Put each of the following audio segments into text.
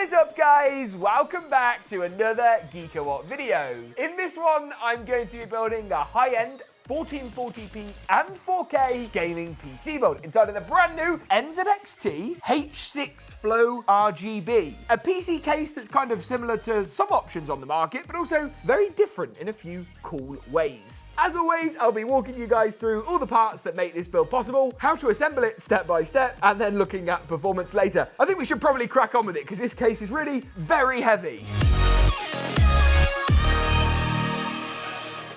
What is up, guys? Welcome back to another GeekaWhat video. In this one, I'm going to be building a high-end 1440p and 4K gaming PC build inside of the brand new NZXT H6 Flow RGB. A PC case that's kind of similar to some options on the market, but also very different in a few cool ways. As always, I'll be walking you guys through all the parts that make this build possible, how to assemble it step by step, and then looking at performance later. I think we should probably crack on with it because this case is really very heavy.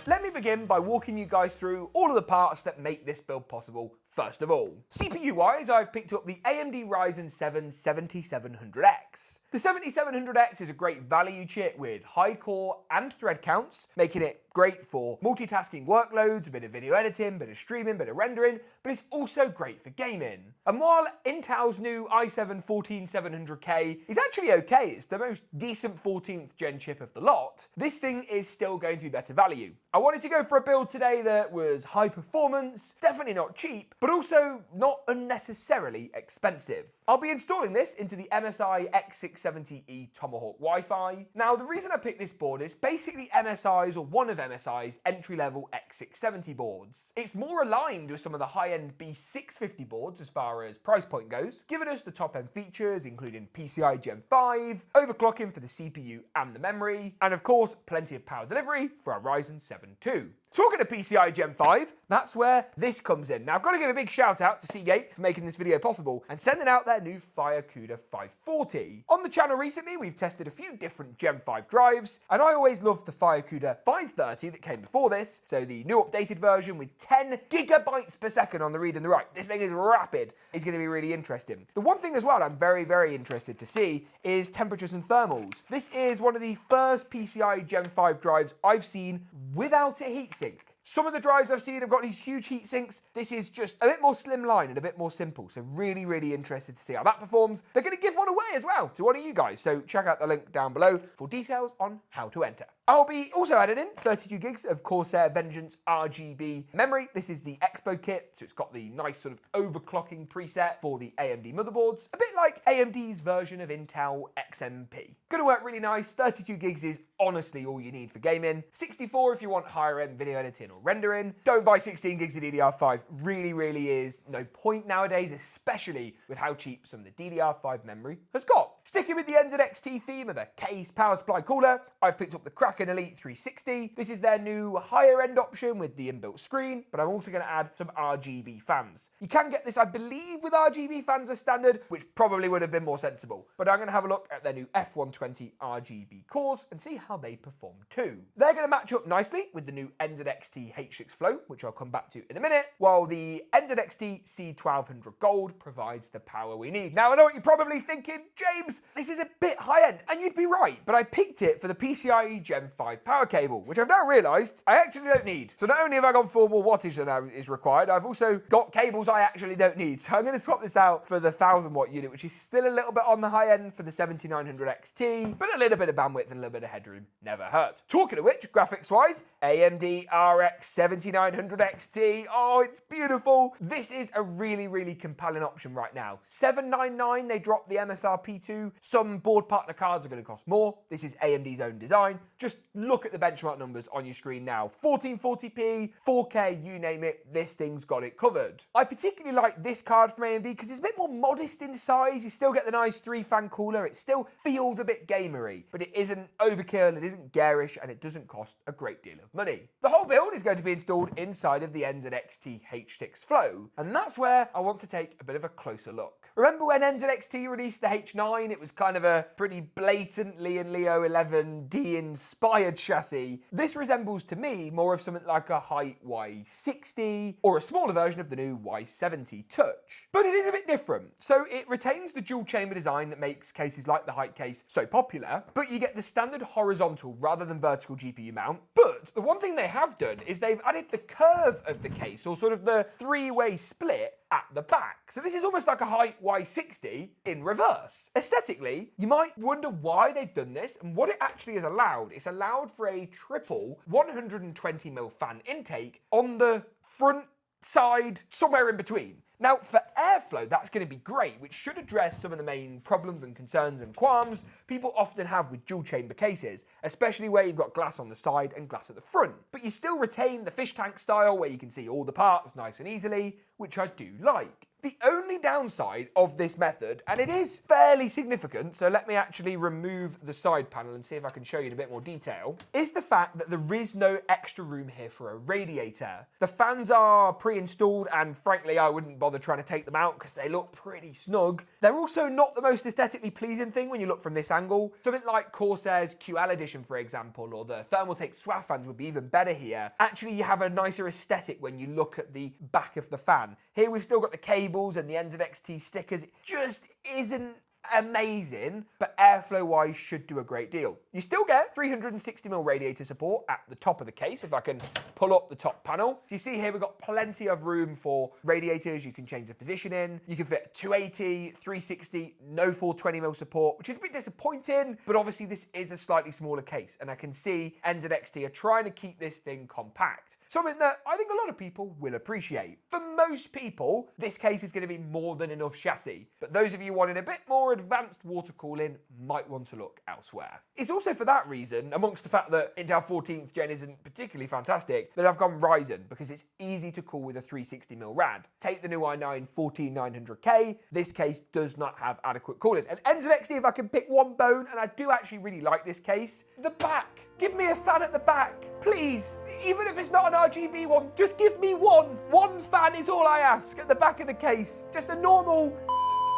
Let me begin by walking you guys through all of the parts that make this build possible first of all. CPU-wise, I've picked up the AMD Ryzen 7 7700X. The 7700X is a great value chip with high core and thread counts, making it great for multitasking workloads, a bit of video editing, a bit of streaming, a bit of rendering, but it's also great for gaming. And while Intel's new i7 14700K is actually okay, it's the most decent 14th gen chip of the lot, this thing is still going to be better value. I wanted to go for a build today that was high performance, definitely not cheap, but also not unnecessarily expensive. I'll be installing this into the MSI X670E Tomahawk Wi-Fi. Now, the reason I picked this board is basically MSI's, or one of MSI's, entry-level X670 boards. It's more aligned with some of the high-end B650 boards as far as price point goes, giving us the top-end features including PCI Gen 5, overclocking for the CPU and the memory, and of course, plenty of power delivery for our Ryzen 7 II. Talking of PCI Gen 5, that's where this comes in. Now, I've got to give a big shout out to Seagate for making this video possible and sending out their new FireCuda 540. On the channel recently, we've tested a few different Gen 5 drives, and I always loved the FireCuda 530 that came before this, so the new updated version with 10 gigabytes per second on the read and the write. This thing is rapid. It's going to be really interesting. The one thing as well I'm very, very interested to see is temperatures and thermals. This is one of the first PCI Gen 5 drives I've seen without a heatsink. Some of the drives I've seen have got these huge heat sinks. This is just a bit more slimline and a bit more simple. So really, really interested to see how that performs. They're going to give one away as well to one of you guys. So check out the link down below for details on how to enter. I'll be also adding in 32 gigs of Corsair Vengeance RGB memory. This is the EXPO kit, so it's got the nice sort of overclocking preset for the AMD motherboards, a bit like AMD's version of Intel XMP. Gonna work really nice. 32 gigs is honestly all you need for gaming. 64 if you want higher end video editing or rendering. Don't buy 16 gigs of DDR5. Really is no point nowadays, especially with how cheap some of the DDR5 memory has got. Sticking with the NZXT theme of the case, power supply, cooler, I've picked up the Kraken Elite 360. This is their new higher end option with the inbuilt screen, but I'm also going to add some RGB fans. You can get this, I believe, with RGB fans as standard, which probably would have been more sensible. But I'm going to have a look at their new F120 RGB cores and see how they perform too. They're going to match up nicely with the new NZXT H6 Flow, which I'll come back to in a minute, while the NZXT C1200 Gold provides the power we need. Now, I know what you're probably thinking, James, this is a bit high end, and you'd be right, but I picked it for the PCIe Gen 5 power cable, which I've now realised I actually don't need. So not only have I gone for more wattage than is required, I've also got cables I actually don't need. So I'm going to swap this out for the 1000 watt unit, which is still a little bit on the high end for the 7900 XT, but a little bit of bandwidth and a little bit of headroom never hurt. Talking of which, graphics wise, AMD RX 7900 XT, oh, it's beautiful. This is a really compelling option right now. $799, they dropped the MSRP to. Some board partner cards are going to cost more. This is AMD's own design. Just look at the benchmark numbers on your screen now. 1440p, 4K, you name it, this thing's got it covered. I particularly like this card from AMD because it's a bit more modest in size. You still get the nice 3-fan cooler. It still feels a bit gamery, but it isn't overkill, it isn't garish, and it doesn't cost a great deal of money. The whole build is going to be installed inside of the NZXT H6 Flow, and that's where I want to take a bit of a closer look. Remember when NZXT released the H9? It was kind of a pretty blatant Leon Leo 11D inspired chassis. This resembles to me more of something like a Height Y60 or a smaller version of the new Y70 Touch. But it is a bit different. So it retains the dual chamber design that makes cases like the Height case so popular, but you get the standard horizontal rather than vertical GPU mount. But the one thing they have done is they've added the curve of the case, or sort of the three-way split at the back. So this is almost like a Height Y60 in reverse. Aesthetically, you might wonder why they've done this and what it actually has allowed. It's allowed for a triple 120mm fan intake on the front, side, somewhere in between. Now, for airflow, that's going to be great, which should address some of the main problems and concerns and qualms people often have with dual chamber cases, especially where you've got glass on the side and glass at the front. But you still retain the fish tank style where you can see all the parts nice and easily, which I do like. The only downside of this method, and it is fairly significant, so let me actually remove the side panel and see if I can show you in a bit more detail, is the fact that there is no extra room here for a radiator. The fans are pre-installed, and frankly I wouldn't bother trying to take them out because they look pretty snug. They're also not the most aesthetically pleasing thing when you look from this angle. Something like Corsair's QL edition, for example, or the Thermaltake SWAF fans would be even better here. Actually, you have a nicer aesthetic when you look at the back of the fan. Here we've still got the cables and the NZXT stickers. It just isn't amazing, but airflow wise should do a great deal. You still get 360mm radiator support at the top of the case if I can pull up the top panel. So you see here we've got plenty of room for radiators. You can change the position in. You can fit 280, 360, no 420mm support, which is a bit disappointing, but obviously this is a slightly smaller case and I can see NZXT are trying to keep this thing compact. Something that I think a lot of people will appreciate. For most people, this case is going to be more than enough chassis, but those of you wanting a bit more advanced water cooling might want to look elsewhere. It's also for that reason, amongst the fact that Intel 14th gen isn't particularly fantastic, that I've gone Ryzen because it's easy to cool with a 360mm rad. Take the new i9 14900K, this case does not have adequate cooling. And NZXT, if I can pick one bone, and I do actually really like this case, the back. Give me a fan at the back, please. Even if it's not an RGB one, just give me one. One fan is all I ask at the back of the case. Just a normal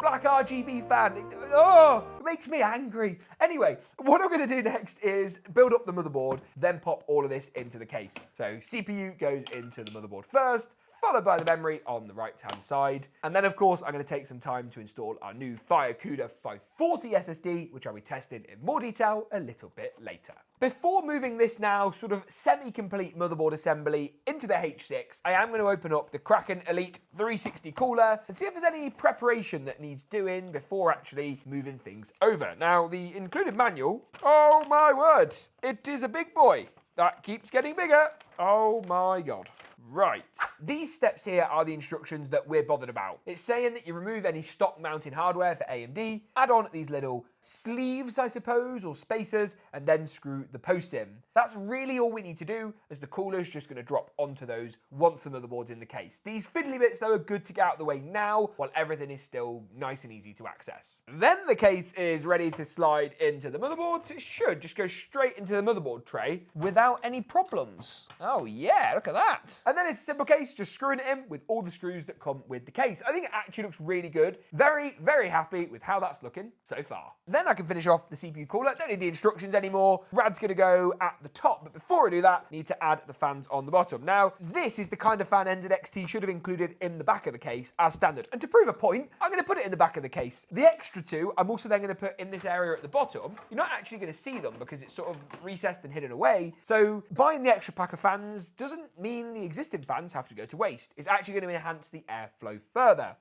black RGB fan. It makes me angry. Anyway, what I'm going to do next is build up the motherboard, then pop all of this into the case. So CPU goes into the motherboard first, followed by the memory on the right-hand side. And then, of course, I'm going to take some time to install our new FireCuda 540 SSD, which I'll be testing in more detail a little bit later. Before moving this now sort of semi-complete motherboard assembly into the H6, I am going to open up the Kraken Elite 360 cooler and see if there's any preparation that needs doing before actually moving things over. Now, the included manual, oh my word, it is a big boy. That keeps getting bigger. Oh my God. Right. These steps here are the instructions that we're bothered about. It's saying that you remove any stock mounting hardware for AMD, add on these little sleeves, I suppose, or spacers, and then screw the posts in. That's really all we need to do, as the cooler's just going to drop onto those once the motherboard's in the case. These fiddly bits, though, are good to get out of the way now, while everything is still nice and easy to access. Then the case is ready to slide into the motherboard, so it should just go straight into the motherboard tray without any problems. Oh yeah, look at that. And then it's a simple case, just screwing it in with all the screws that come with the case. I think it actually looks really good. Very, very happy with how that's looking so far. Then I can finish off the CPU cooler. Don't need the instructions anymore. Rad's gonna go at the top, but before I do that, I need to add the fans on the bottom. Now, this is the kind of fan NZXT should have included in the back of the case as standard. And to prove a point, I'm gonna put it in the back of the case. The extra two, I'm also then gonna put in this area at the bottom. You're not actually gonna see them because it's sort of recessed and hidden away. So buying the extra pack of fans doesn't mean the existing fans have to go to waste. It's actually going to enhance the airflow further.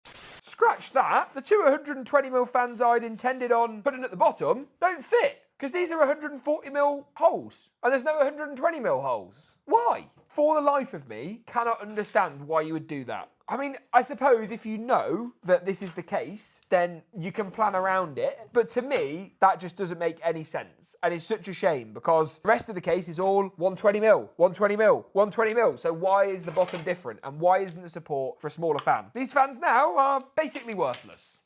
Scratch that. The two 120mm fans I'd intended on putting at the bottom don't fit because these are 140mm holes and there's no 120mm holes. Why? For the life of me, cannot understand why you would do that. I mean, I suppose if you know that this is the case, then you can plan around it. But to me, that just doesn't make any sense. And it's such a shame because the rest of the case is all 120mm, 120mm, 120mm. So why is the bottom different? And why isn't the support for a smaller fan? These fans now are basically worthless.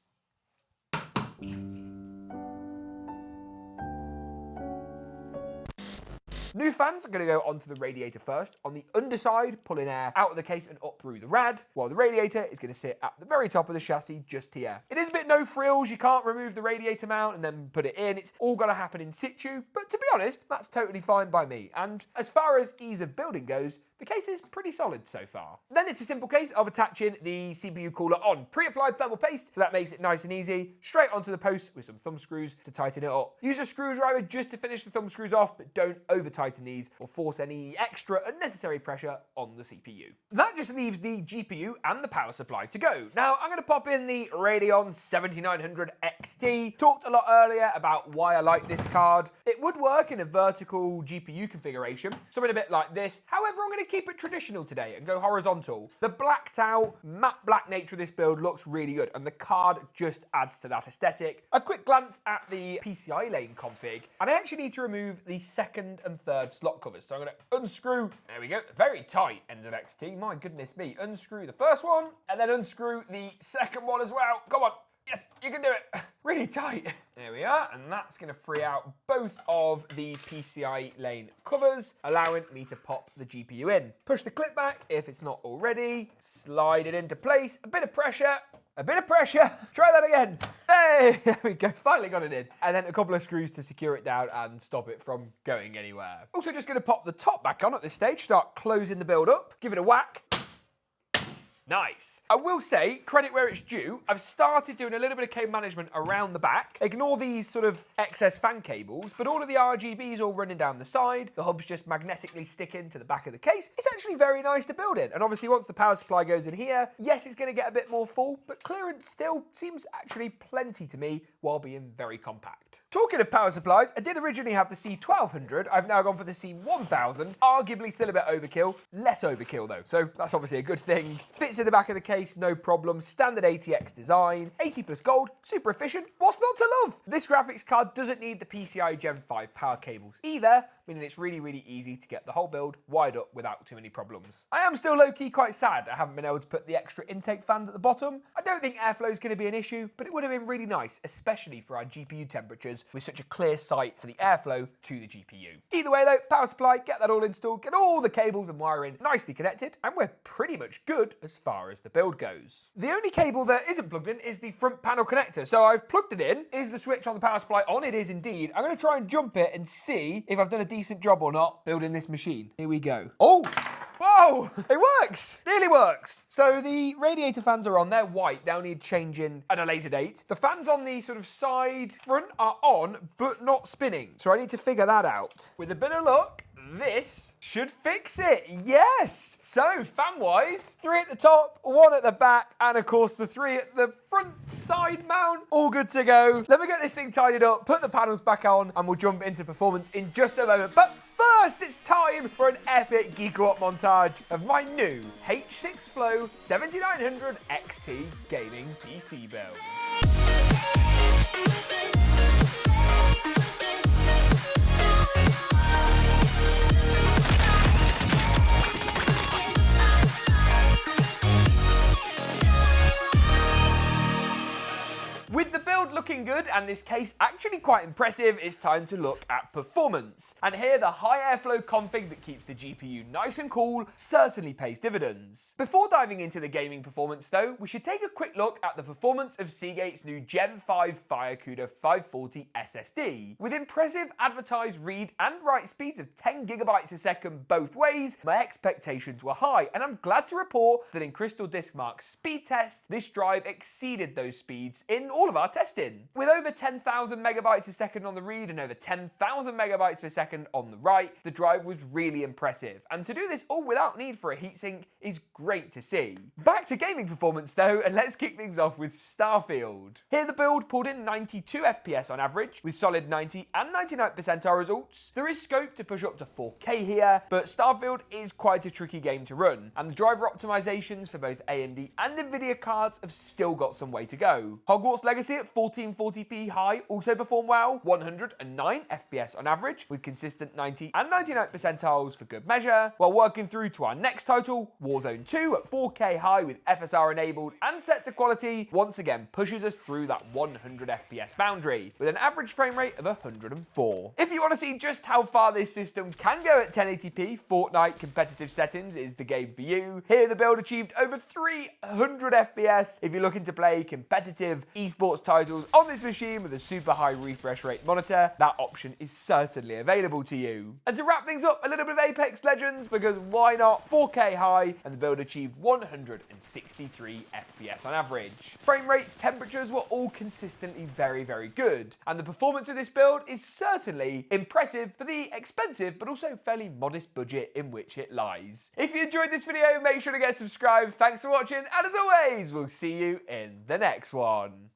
New fans are going to go onto the radiator first, on the underside, pulling air out of the case and up through the rad, while the radiator is going to sit at the very top of the chassis, just here. It is a bit no frills, you can't remove the radiator mount and then put it in, it's all going to happen in situ, but to be honest, that's totally fine by me, and as far as ease of building goes, the case is pretty solid so far. Then it's a simple case of attaching the CPU cooler on pre-applied thermal paste, so that makes it nice and easy, straight onto the post with some thumb screws to tighten it up. Use a screwdriver just to finish the thumb screws off, but don't over-tighten these or force any extra unnecessary pressure on the CPU. That just leaves the GPU and the power supply to go. Now, I'm going to pop in the Radeon 7900 XT. Talked a lot earlier about why I like this card. It would work in a vertical GPU configuration, something a bit like this. However, I'm going to keep it traditional today and go horizontal. The blacked out, matte black nature of this build looks really good, and the card just adds to that aesthetic. A quick glance at the PCI lane config, and I actually need to remove the second and third slot covers. So I'm going to unscrew, there we go, very tight NZXT, my goodness me. Unscrew the first one, and then unscrew the second one as well. Come on. Yes, you can do it. Really tight. There we are, and that's going to free out both of the PCI lane covers, allowing me to pop the GPU in. Push the clip back if it's not already. Slide it into place. A bit of pressure. A bit of pressure. Try that again. Hey, there we go. Finally got it in. And then a couple of screws to secure it down and stop it from going anywhere. Also just going to pop the top back on at this stage. Start closing the build up. Give it a whack. Nice. I will say, credit where it's due, I've started doing a little bit of cable management around the back. Ignore these sort of excess fan cables, but all of the RGBs all running down the side. The hubs just magnetically stick into the back of the case. It's actually very nice to build in. And obviously once the power supply goes in here, yes, it's going to get a bit more full, but clearance still seems actually plenty to me while being very compact. Talking of power supplies, I did originally have the C1200. I've now gone for the C1000. Arguably still a bit overkill. Less overkill though, so that's obviously a good thing. Fits in the back of the case, no problem. Standard ATX design. 80 plus gold, super efficient. What's not to love? This graphics card doesn't need the PCI Gen 5 power cables either, meaning it's really, really easy to get the whole build wired up without too many problems. I am still low-key quite sad I haven't been able to put the extra intake fans at the bottom. I don't think airflow is going to be an issue, but it would have been really nice, especially for our GPU temperatures, with such a clear sight for the airflow to the GPU. Either way though, power supply, get that all installed, get all the cables and wiring nicely connected, and we're pretty much good as far as the build goes. The only cable that isn't plugged in is the front panel connector, so I've plugged it in. Is the switch on the power supply on? It is indeed. I'm going to try and jump it and see if I've done a decent job or not building this machine. Here we go. Oh! Whoa! It works! Nearly works! So the radiator fans are on. They're white. They'll need changing at a later date. The fans on the sort of side front are on, but not spinning. So I need to figure that out. With a bit of luck, this should fix it. Yes! So, fan-wise, 3 at the top, 1 at the back, and of course the 3 at the front side mount. All good to go. Let me get this thing tidied up, put the panels back on, and we'll jump into performance in just a moment. But first, it's time for an epic GeekaWhat montage of my new H6 Flow 7900 XT gaming PC build. With the build looking good and this case actually quite impressive, it's time to look at performance. And here the high airflow config that keeps the GPU nice and cool certainly pays dividends. Before diving into the gaming performance though, we should take a quick look at the performance of Seagate's new Gen 5 FireCuda 540 SSD. With impressive advertised read and write speeds of 10 gigabytes a second both ways, my expectations were high, and I'm glad to report that in Crystal Diskmark's speed test, this drive exceeded those speeds in all of our testing. With over 10,000 megabytes a second on the read and over 10,000 megabytes per second on the write, the drive was really impressive. And to do this all without need for a heatsink is great to see. Back to gaming performance though, and let's kick things off with Starfield. Here the build pulled in 92 FPS on average, with solid 90 and 99% percentile results. There is scope to push up to 4K here, but Starfield is quite a tricky game to run, and the driver optimizations for both AMD and Nvidia cards have still got some way to go. Hogwarts Legacy at 1440p high also performed well, 109 FPS on average, with consistent 90 and 99 percentiles for good measure, while working through to our next title, Warzone 2 at 4K high with FSR enabled and set to quality, once again pushes us through that 100 FPS boundary, with an average frame rate of 104. If you want to see just how far this system can go at 1080p, Fortnite competitive settings is the game for you. Here the build achieved over 300 FPS if you're looking to play competitive esports titles on this machine with a super high refresh rate monitor. That option is certainly available to you. And to wrap things up, a little bit of Apex Legends, because why not? 4K high, and the build achieved 163 FPS on average. Frame rates, temperatures were all consistently very, very good, and the performance of this build is certainly impressive for the expensive but also fairly modest budget in which it lies. If you enjoyed this video, make sure to get subscribed. Thanks for watching, and as always, we'll see you in the next one.